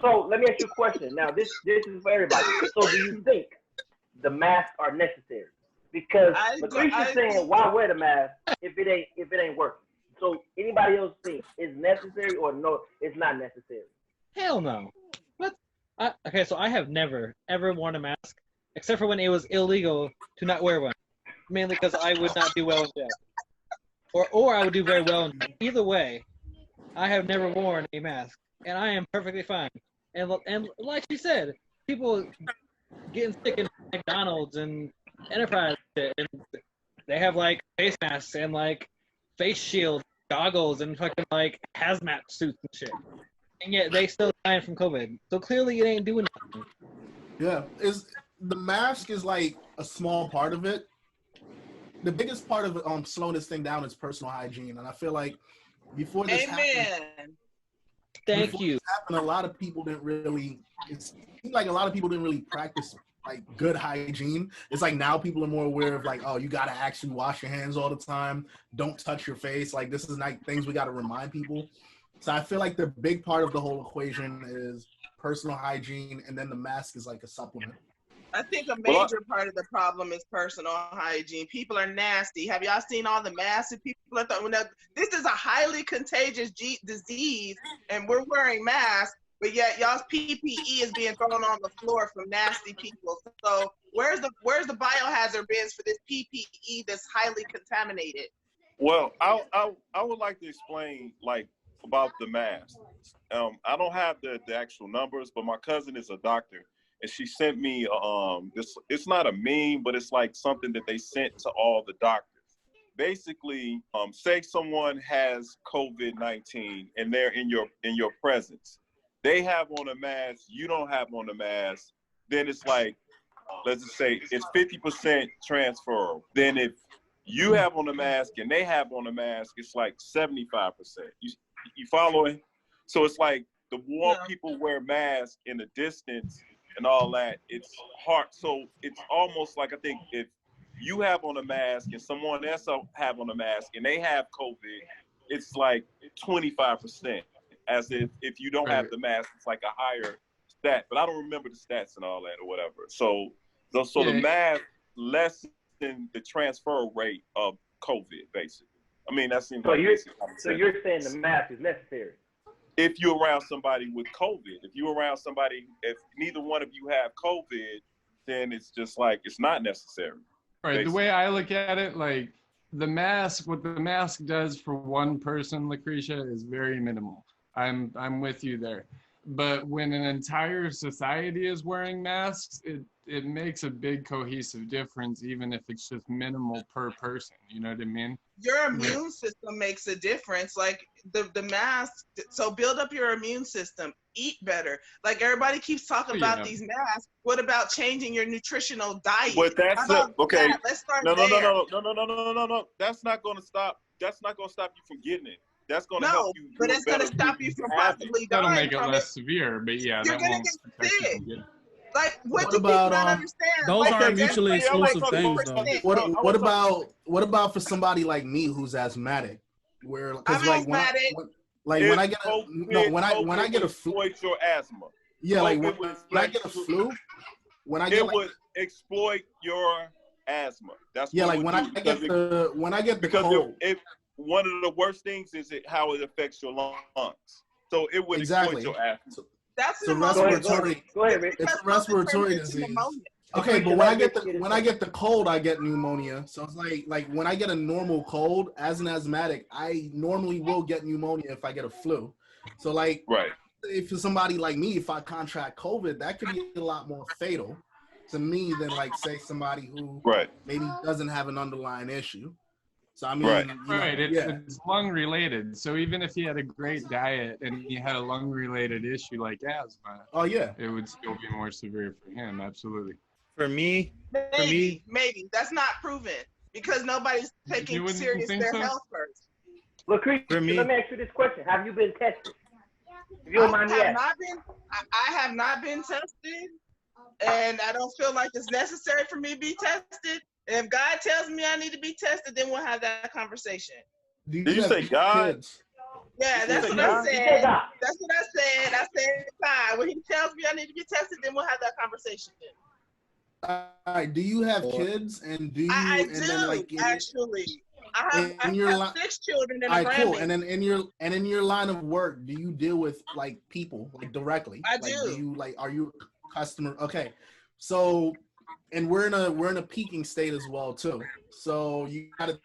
So let me ask you a question. Now, this is for everybody. So, do you think the masks are necessary? Because LaKrysia's saying, why wear the mask if it ain't working? So, anybody else think it's necessary or no? It's not necessary. Hell no. What? Okay, so I have never ever worn a mask except for when it was illegal to not wear one, mainly because I would not do well in jail, or I would do very well in jail. Either way, I have never worn a mask, and I am perfectly fine. And like she said, people getting sick in McDonald's and Enterprise shit, and they have like face masks and like face shields, goggles, and fucking like hazmat suits and shit. And yet they still dying from COVID. So clearly it ain't doing nothing. Yeah, the mask is like a small part of it. The biggest part of slowing this thing down is personal hygiene, and I feel like before this happened, a lot of people didn't really. It seemed like a lot of people didn't really practice like good hygiene. It's like now people are more aware of like, oh, you gotta actually wash your hands all the time. Don't touch your face. Like this is like things we gotta remind people. So I feel like the big part of the whole equation is personal hygiene, and then the mask is like a supplement. I think a major part of the problem is personal hygiene. People are nasty. Have y'all seen all the masks that people are throwing? This is a highly contagious disease, and we're wearing masks, but yet y'all's PPE is being thrown on the floor from nasty people. So where's the biohazard bins for this PPE that's highly contaminated? Well, I would like to explain like about the masks. I don't have the actual numbers, but my cousin is a doctor. And she sent me this. It's not a meme, but it's like something that they sent to all the doctors. Basically, say someone has COVID-19 and they're in your presence. They have on a mask, you don't have on a mask. Then it's like, let's just say it's 50% transferable. Then if you have on a mask and they have on a mask, it's like 75%. You following? So it's like the more people wear masks in the distance and all that, it's hard. So it's almost like, I think if you have on a mask and someone else have on a mask and they have COVID, it's like 25%. As if you don't have the mask, it's like a higher stat. But I don't remember the stats and all that or whatever. So the mask lessen the transfer rate of COVID, basically. I mean, that seems you're saying the mask is necessary. If you're around somebody with COVID, if neither one of you have COVID, then it's just like, it's not necessary. Right. Basically. The way I look at it, like what the mask does for one person, LaKrysia, is very minimal. I'm with you there. But when an entire society is wearing masks, it makes a big cohesive difference, even if it's just minimal per person. You know what I mean? Your immune system makes a difference. Like the mask, so build up your immune system, eat better. Like everybody keeps talking about these masks. What about changing your nutritional diet? But that's okay. Let's start No. That's not going to stop you from getting it. That's going to help you. But it's going to stop you from possibly dying. That'll make it less severe, but yeah, you're that going to get sick. Like, what do about, people not understand? Those aren't mutually exclusive things, though. What about for somebody like me who's asthmatic? Where, because like when I get a flu, your asthma. Yeah, like when I get a flu, it would exploit your asthma. That's like when I get the cold. One of the worst things is how it affects your lungs. So it would exploit your asthma. That's respiratory. Go ahead, Rick. It's a respiratory disease. Okay, but when I get the cold, I get pneumonia. So it's like when I get a normal cold as an asthmatic, I normally will get pneumonia if I get a flu. So like, if for somebody like me, if I contract COVID, that could be a lot more fatal to me than like say somebody who maybe doesn't have an underlying issue. So I mean, it's lung related. So even if he had a great diet and he had a lung related issue like asthma, it would still be more severe for him. Absolutely. For me, maybe that's not proven because nobody's taking serious their health first. LaKrysia, let me ask you this question: have you been tested? If you don't mind me asking. I have not been tested, and I don't feel like it's necessary for me to be tested. And if God tells me I need to be tested, then we'll have that conversation. Did you say God? Yeah, that's what I said. That's what I said. I said fine. When he tells me I need to get tested, then we'll have that conversation. All right. Do you have kids? And do you? I and do then, like, actually. I have 6 children and a cool. grandbaby. And then in your line of work, do you deal with like people like directly? I like, do. Do you are you a customer? Okay. So, and we're in a peaking state as well too. So you got to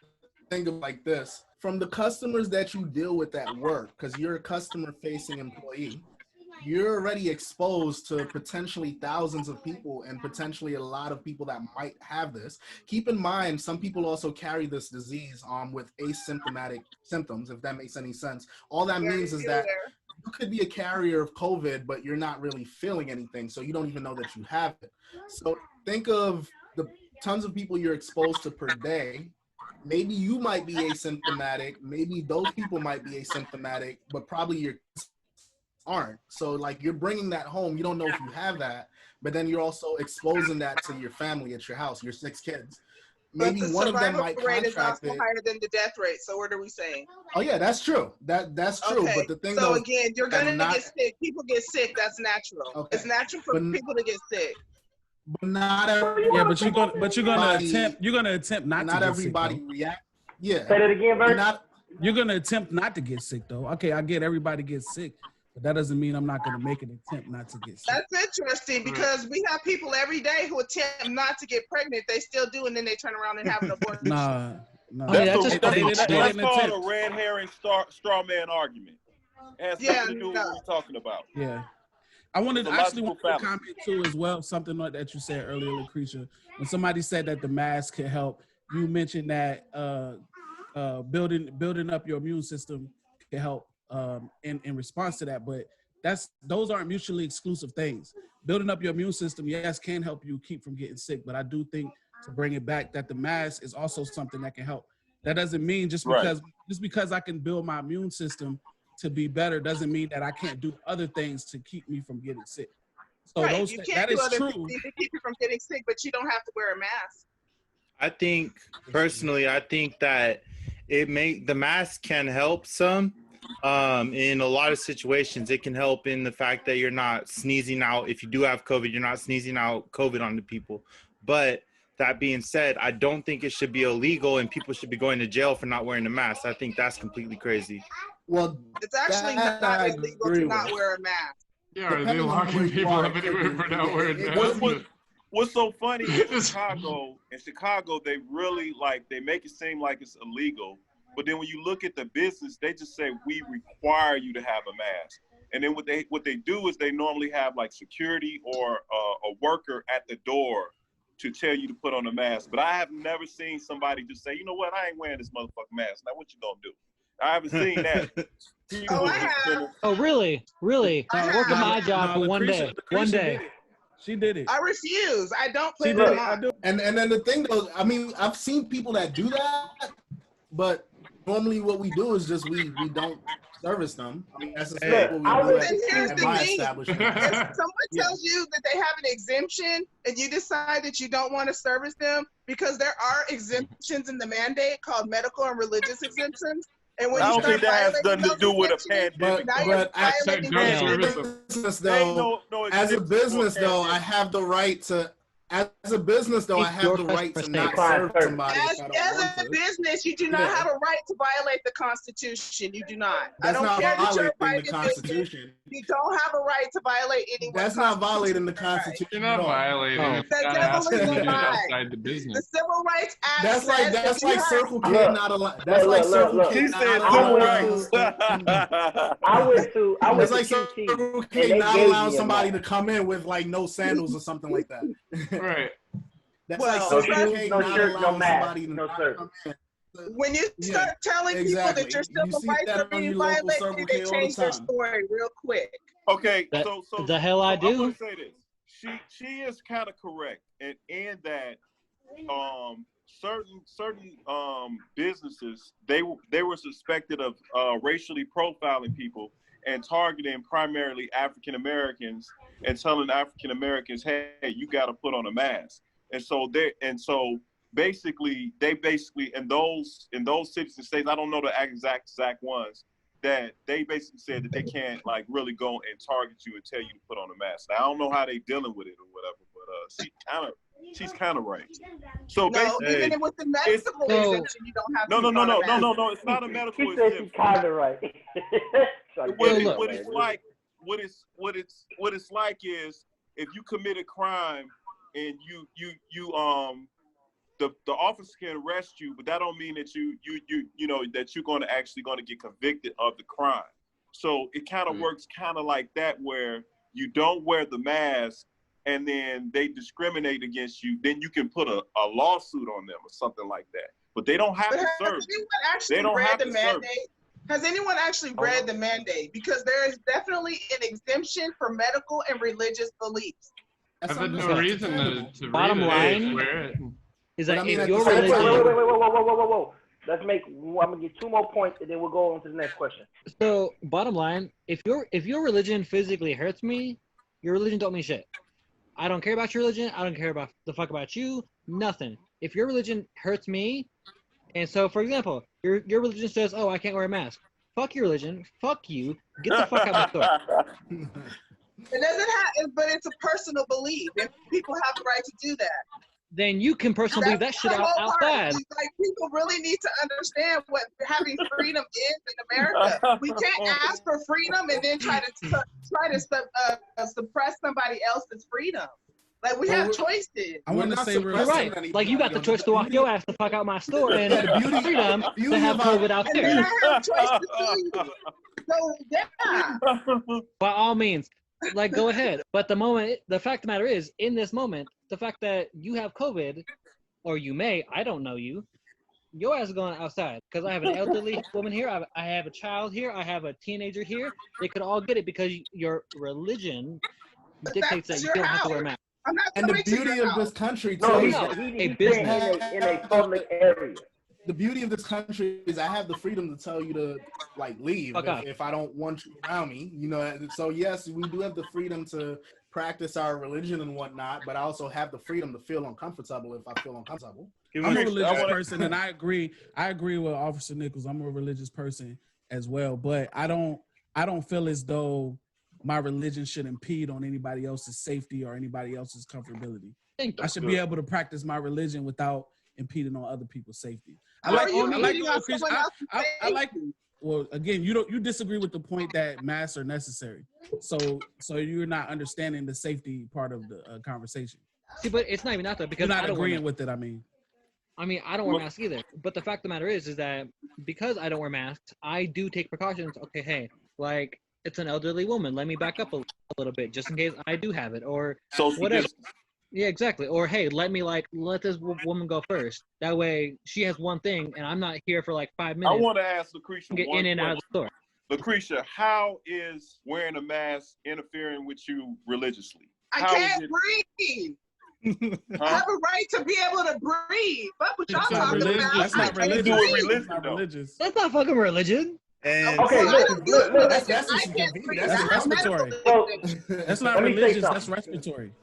think of like this. From the customers that you deal with at work, because you're a customer-facing employee, you're already exposed to potentially thousands of people and potentially a lot of people that might have this. Keep in mind, some people also carry this disease with asymptomatic symptoms, if that makes any sense. All that means is that you could be a carrier of COVID, but you're not really feeling anything, so you don't even know that you have it. So think of the tons of people you're exposed to per day. Maybe you might be asymptomatic. Maybe those people might be asymptomatic, but probably your kids aren't. So like you're bringing that home. You don't know if you have that, but then you're also exposing that to your family at your house, your 6 kids. Maybe one of them might rate is contract also it. higher than the death rate. So what are we saying? Oh yeah, that's true. That's true. Okay. But the thing so though, again, you're gonna get sick. People get sick. That's natural. Okay. It's natural for people to get sick. But not yeah, but you're gonna attempt not to get everybody sick, react. Yeah. Say that again, Bert. You're gonna attempt not to get sick though. Okay, I get everybody gets sick, but that doesn't mean I'm not gonna make an attempt not to get sick. That's interesting because we have people every day who attempt not to get pregnant. They still do, and then they turn around and have an abortion. Nah. That's called a red herring straw man argument. It has nothing to do with what we're talking about. Yeah. I wanted to comment too as well, something like that you said earlier, LaKrysia. When somebody said that the mask can help, you mentioned that building up your immune system can help in response to that, but those aren't mutually exclusive things. Building up your immune system, yes, can help you keep from getting sick, but I do think to bring it back that the mask is also something that can help. That doesn't mean just because I can build my immune system to be better doesn't mean that I can't do other things to keep me from getting sick. So that is true. To keep you from getting sick, but you don't have to wear a mask. I think personally, I think that the mask can help some. In a lot of situations, it can help in the fact that you're not sneezing out. If you do have COVID, you're not sneezing out COVID onto people. But that being said, I don't think it should be illegal and people should be going to jail for not wearing a mask. I think that's completely crazy. Well, it's actually not illegal to not wear a mask. Yeah, are they locking people up anywhere for not wearing masks? What's so funny in Chicago, they really they make it seem like it's illegal. But then when you look at the business, they just say, we require you to have a mask. And then what they do is they normally have like security or a worker at the door to tell you to put on a mask. But I have never seen somebody just say, you know what, I ain't wearing this motherfucking mask. Now what you gonna do? I haven't seen that. I have. Oh, really? Really? I worked at my job for one day. One day. She did it. I refuse. I don't put it on. And then the thing though, I mean, I've seen people that do that, but normally what we do is just we don't service them. I mean, that's what we do at my establishment. If someone tells you that they have an exemption and you decide that you don't want to service them, because there are exemptions in the mandate called medical and religious exemptions. And when I don't think that has nothing to do with a pandemic. But as a business though, I have the right to. As a business, though, I have the right to not serve somebody. As a business, you do not have a right to violate the Constitution. You do not. That's not violating the Constitution. You don't have a right to violate anyone's That's not violating the Constitution. You're not violating it. Outside the business. The Civil Rights Act. That's like Circle K not allowed. That's like Circle K not allowing somebody to come in with like no sandals or something like that. Right. That's like Circle K no not shirt, no allowing mask, somebody to no not shirt. come in. When you start telling people that your civil rights are being violated, they change their story real quick. Okay, so the hell I do. I'm gonna say this. She is kind of correct, and that certain businesses they were suspected of racially profiling people and targeting primarily African Americans and telling African Americans, hey, you got to put on a mask. And so basically in those cities and states, I don't know the exact ones, that they basically said that they can't like really go and target you and tell you to put on a mask. Now, I don't know how they dealing with it or whatever, but she's kind of right. So basically, even with the medical exemption, you don't have to. No. It's not a medical exemption. She's kind of right. What it's like is if you commit a crime and the officer can arrest you, but that don't mean that you know that you're going to get convicted of the crime. So it kind of works kind of like that, where you don't wear the mask and then they discriminate against you, then you can put a lawsuit on them or something like that. But they don't have to serve. Has anyone actually read the mandate? Because there is definitely an exemption for medical and religious beliefs. I've had no reason to bottom read line is that if your religion... Whoa. I'm gonna get 2 more points and then we'll go on to the next question. So bottom line, if your religion physically hurts me, your religion don't mean shit. I don't care about your religion. I don't care about the fuck about you. Nothing. If your religion hurts me, and so for example, your religion says, "Oh, I can't wear a mask." Fuck your religion. Fuck you. Get the fuck out of my store. It doesn't have, but it's a personal belief, and people have the right to do that. Then you can personally believe that shit outside. Like, people really need to understand what having freedom is in America. We can't ask for freedom and then try to suppress somebody else's freedom. Like, we have choices. I want to say you're right. Like, you got the choice to walk your ass the fuck out my store and freedom to have COVID out there. I have choices. So yeah. By all means. Like, go ahead. But the fact of the matter is, in this moment, the fact that you have COVID, or you may, I don't know you, your ass is going outside. Because I have an elderly woman here, I have a child here, I have a teenager here. They could all get it because your religion dictates that you don't have to wear a mask. And the beauty of this country, too, a business in a public area. The beauty of this country is I have the freedom to tell you to like leave if I don't want you around me, you know. So yes, we do have the freedom to practice our religion and whatnot, but I also have the freedom to feel uncomfortable if I feel uncomfortable. I'm a religious person, and I agree with Officer Nichols. I'm a religious person as well, but I don't feel as though my religion should impede on anybody else's safety or anybody else's comfortability. I should be able to practice my religion without impeding on other people's safety. Well, again, you disagree with the point that masks are necessary. So you're not understanding the safety part of the conversation. See, but it's not even that though, because you're not agreeing with it. I mean, I don't wear masks either. But the fact of the matter is that because I don't wear masks, I do take precautions. Okay, hey, like, it's an elderly woman. Let me back up a little bit just in case I do have it, or whatever. Yeah, exactly. Or hey, let this woman go first. That way, she has one thing, and I'm not here for like 5 minutes. I want to ask LaKrysia get in and out of the store. LaKrysia, how is wearing a mask interfering with you religiously? I can't breathe. I have a right to be able to breathe. Fuck what y'all talking about. That's not religious. That's not fucking religion. And okay, look, that's respiratory. That's not religious. That's respiratory.